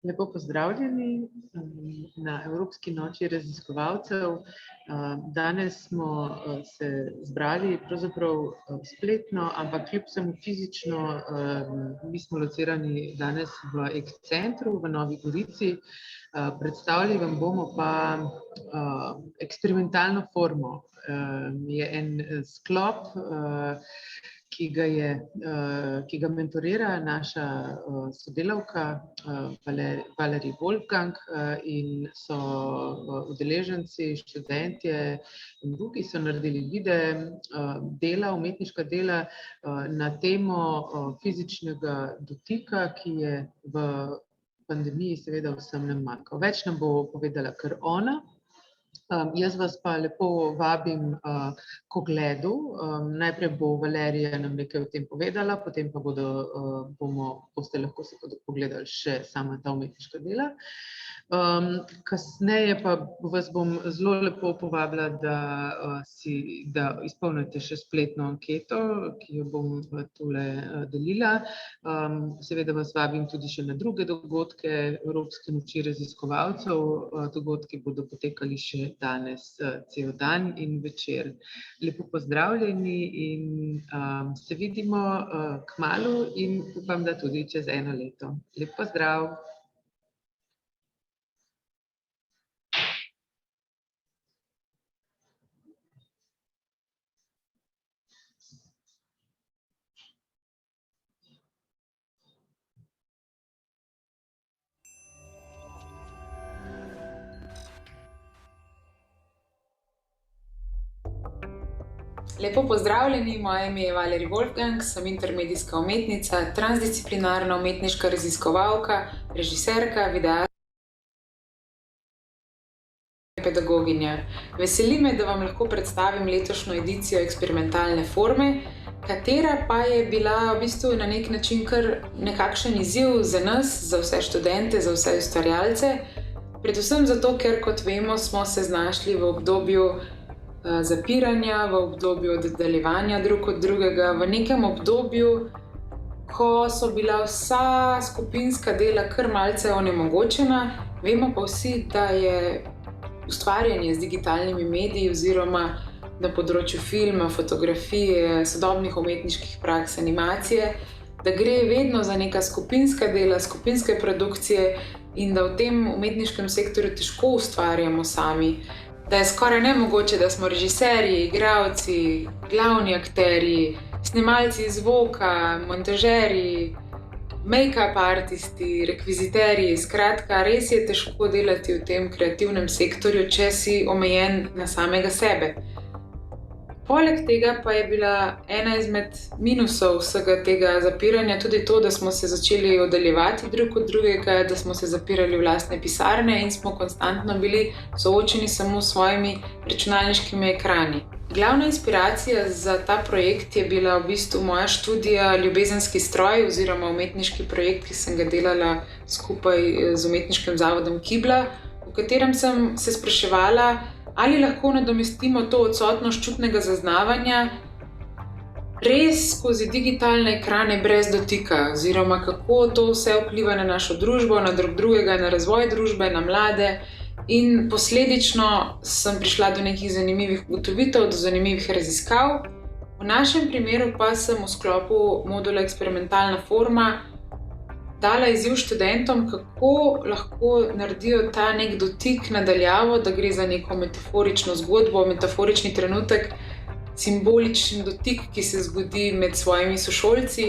Lepo pozdravljeni na Evropski noči raziskovalcev. Danes smo se zbrali pravzaprav spletno, ampak kljub vsemu fizično. Mi smo locirani danes v Ec-centru v Novi Gorici. Predstavili vam bomo pa eksperimentalno formo. Je en sklop, ki ga mentorira naša sodelavka Valerij Wolfgang, in so udeleženci, študentje in drugi so naredili videe, umetniška dela na temo fizičnega dotika, ki je v pandemiji seveda vsem nam manjkal. Več nam bo povedala kar ona. Jaz vas pa lepo vabim k ogledu. Najprej bo Valerija nam nekaj o tem povedala, potem pa boste lahko si pogledali še sama ta umetniška dela. Kasneje pa vas bom zelo lepo povabila, da izpolnite še spletno anketo, ki jo bom tule delila. Seveda vas vabim tudi še na druge dogodke Evropske noči raziskovalcev. Dogodki bodo potekali še danes cel dan in večer. Lepo pozdravljeni in se vidimo kmalu in upam, da tudi čez 1 leto. Lep pozdrav! Lepo pozdravljeni, moje ime je Valerij Wolfgang, sem intermedijska umetnica, transdisciplinarna umetniška raziskovalka, režiserka, videarka in pedagoginja. Veseli me, da vam lahko predstavim letošnjo edicijo eksperimentalne forme, katera pa je bila v bistvu na nek način kar nekakšen izziv za nas, za vse študente, za vse ustvarjalce. Predvsem zato, ker kot vemo, smo se znašli v obdobju zapiranja, v obdobju oddaljevanja drug od drugega, v nekem obdobju, ko so bila vsa skupinska dela kar malce onemogočena. Vemo pa vsi, da je ustvarjanje z digitalnimi mediji oziroma na področju filma, fotografije, sodobnih umetniških praks, animacije, da gre vedno za neka skupinska dela, skupinske produkcije in da v tem umetniškem sektorju težko ustvarjamo sami. Da je skoraj nemogoče, da smo režiserji, igralci, glavni akterji, snemalci zvoka, montažerji, make-up artisti, rekviziterji. Skratka, res je težko delati v tem kreativnem sektorju, če si omejen na samega sebe. Poleg tega pa je bila ena izmed minusov vsega tega zapiranja tudi to, da smo se začeli oddaljevati drug od drugega, da smo se zapirali v lastne pisarne in smo konstantno bili soočeni samo s svojimi računalniškimi ekrani. Glavna inspiracija za ta projekt je bila v bistvu moja študija Ljubezenski stroj oziroma umetniški projekt, ki sem ga delala skupaj z umetniškim zavodom Kibla, v katerem sem se spraševala, ali lahko nadomestimo to odsotnost čutnega zaznavanja res skozi digitalne ekrane brez dotika, oziroma kako to vse vpliva na našo družbo, na drug drugega, na razvoj družbe, na mlade. In posledično sem prišla do nekih zanimivih ugotovitev, do zanimivih raziskav. V našem primeru pa sem v sklopu modula eksperimentalna forma dala izziv študentom, kako lahko naredijo ta nek dotik nadaljavo, da gre za neko metaforično zgodbo, metaforični trenutek, simboličen dotik, ki se zgodi med svojimi sošolci.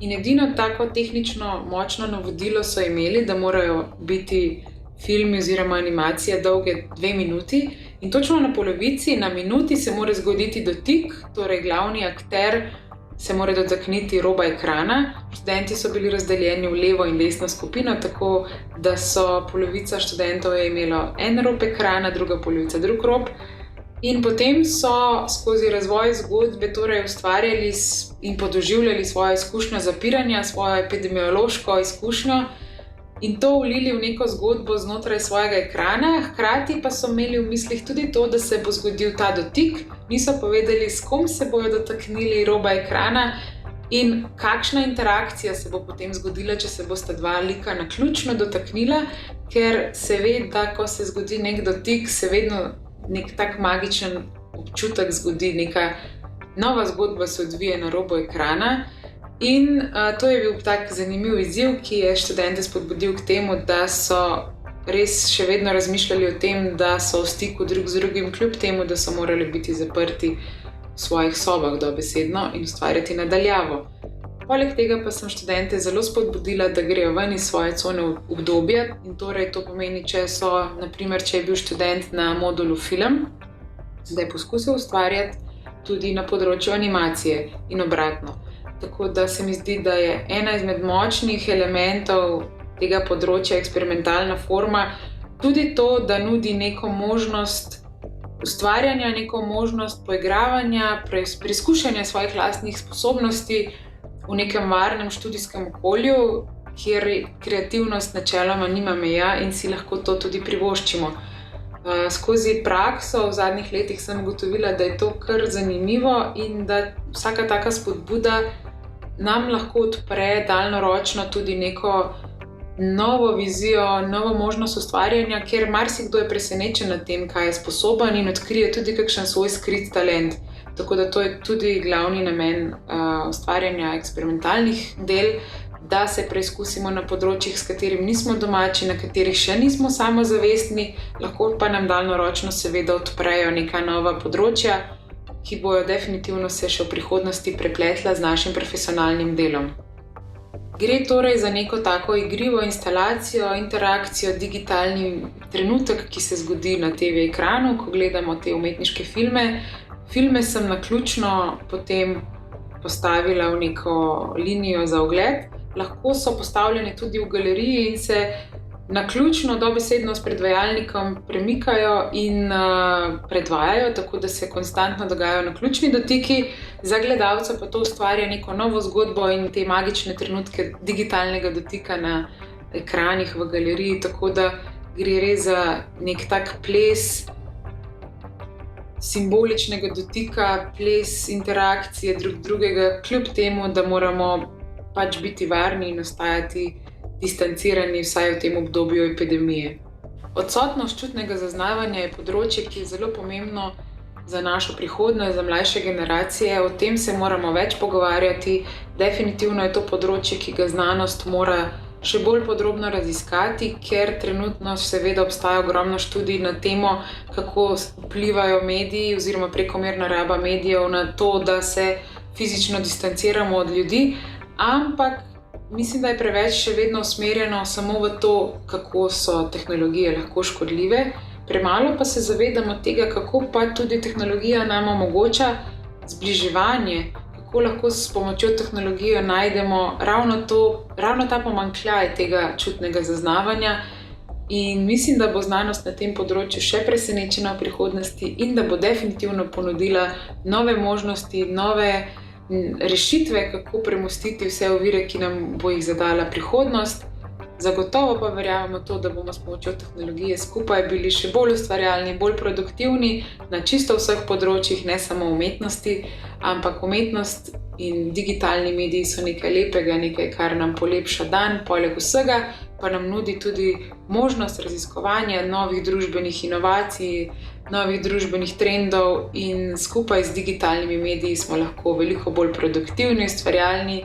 In edino tako tehnično močno navodilo so imeli, da morajo biti filmi oziroma animacije dolge 2 minuti. In točno na polovici, na minuti se mora zgoditi dotik, torej glavni akter se mora dotakniti roba ekrana. Študenti so bili razdeljeni v levo in desno skupino, tako da so polovica študentov je imelo en rob ekrana, druga polovica drug rob. In potem so skozi razvoj zgodbe torej ustvarjali in podoživljali svojo izkušnjo zapiranja, svojo epidemiološko izkušnjo in to vlili v neko zgodbo znotraj svojega ekrana. Hkrati pa so imeli v mislih tudi to, da se bo zgodil ta dotik, niso povedali, s kom se bojo dotaknili roba ekrana in kakšna interakcija se bo potem zgodila, če se bosta dva lika naključno dotaknila, ker se ve, da ko se zgodi nek dotik, se vedno nek tak magičen občutek zgodi, neka nova zgodba se odvije na robu ekrana. In to je bil tak zanimiv izziv, ki je študente spodbudil k temu, da so res še vedno razmišljali o tem, da so v stiku drug z drugim, kljub temu, da so morali biti zaprti v svojih sobah dobesedno in ustvarjati nadaljavo. Poleg tega pa sem študente zelo spodbudila, da grejo ven iz svoje cone obdobja in torej to pomeni, če je bil študent na modulu film, da je poskusil ustvarjati tudi na področju animacije in obratno. Tako da se mi zdi, da je ena izmed močnih elementov tega področja eksperimentalna forma tudi to, da nudi neko možnost ustvarjanja, neko možnost poigravanja, preizkušanja svojih lastnih sposobnosti v nekem varnem študijskem okolju, kjer kreativnost načeloma nima meja in si lahko to tudi privoščimo. Skozi prakso v zadnjih letih sem ugotovila, da je to kar zanimivo in da vsaka taka spodbuda nam lahko odpre daljnoročno tudi neko novo vizijo, novo možnost ustvarjanja, ker marsikdo je presenečen nad tem, kaj je sposoben in odkrije tudi kakšen svoj skrit talent. Tako da to je tudi glavni namen ustvarjanja eksperimentalnih del, da se preizkusimo na področjih, s katerim nismo domači, na katerih še nismo samozavestni, lahko pa nam daljnoročno seveda odprejo neka nova področja, ki bojo definitivno se še v prihodnosti prepletla z našim profesionalnim delom. Gre torej za neko tako igrivo instalacijo, interakcijo, digitalni trenutek, ki se zgodi na TV ekranu, ko gledamo te umetniške filme. Filme sem naključno potem postavila v neko linijo za ogled. Lahko so postavljene tudi v galeriji in se naključno dobesedno s predvajalnikom premikajo in predvajajo, tako da se konstantno dogajajo naključni dotiki. Za gledalca pa to ustvarja neko novo zgodbo in te magične trenutke digitalnega dotika na ekranih v galeriji, tako da gre res za nek tak ples simboličnega dotika, ples interakcije drugega, kljub temu, da moramo pač biti varni in ostajati distancirani vsaj v tem obdobju epidemije. Odsotnost čutnega zaznavanja je področje, ki je zelo pomembno za našo prihodnost, za mlajše generacije. O tem se moramo več pogovarjati. Definitivno je to področje, ki ga znanost mora še bolj podrobno raziskati, ker trenutno seveda obstaja ogromno študij na temo, kako vplivajo mediji oziroma prekomerna raba medijev na to, da se fizično distanciramo od ljudi, ampak mislim, da je preveč še vedno usmerjeno samo v to, kako so tehnologije lahko škodljive. Premalo pa se zavedamo tega, kako pa tudi tehnologija nam omogoča zbliževanje, kako lahko s pomočjo tehnologije najdemo ravno ta pomanjkljaj tega čutnega zaznavanja. In mislim, da bo znanost na tem področju še presenečena v prihodnosti in da bo definitivno ponudila nove možnosti, nove rešitve, kako premostiti vse ovire, ki nam bo jih zadala prihodnost. Zagotovo pa verjamemo to, da bomo s pomočjo tehnologije skupaj bili še bolj ustvarjalni, bolj produktivni na čisto vseh področjih, ne samo umetnosti, ampak umetnost in digitalni mediji so nekaj lepega, nekaj, kar nam polepša dan, poleg vsega pa nam nudi tudi možnost raziskovanja novih družbenih inovacij, novih družbenih trendov in skupaj z digitalnimi mediji smo lahko veliko bolj produktivni, ustvarjalni.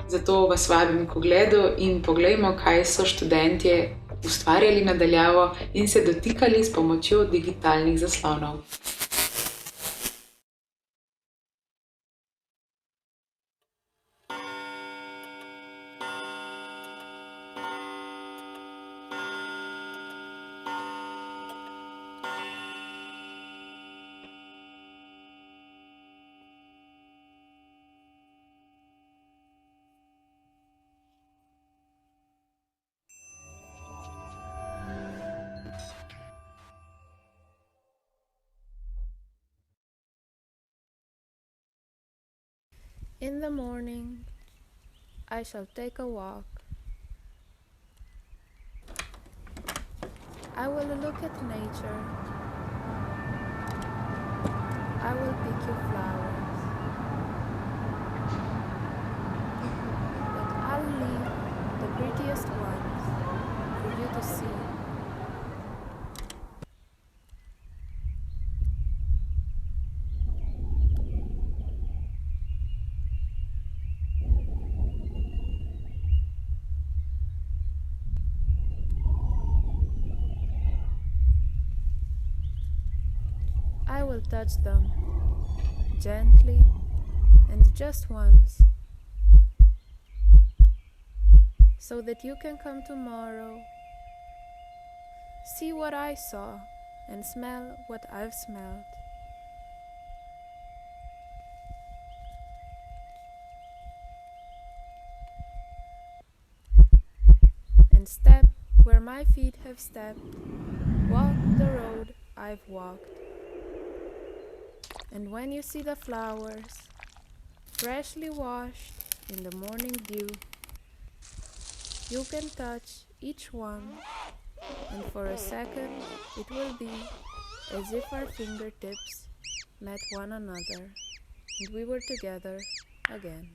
Zato vas vabim k ogledu in poglejmo, kaj so študentje ustvarjali nadaljavo in se dotikali s pomočjo digitalnih zaslonov. In the morning, I shall take a walk. I will look at nature. I will pick you flowers, but I'll leave the prettiest ones for you to see. I will touch them gently and just once, so that you can come tomorrow, see what I saw, and smell what I've smelled. And step where my feet have stepped, walk the road I've walked. And when you see the flowers, freshly washed in the morning dew, you can touch each one, and for a second it will be as if our fingertips met one another and we were together again.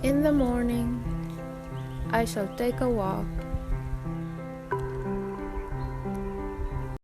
In the morning, I shall take a walk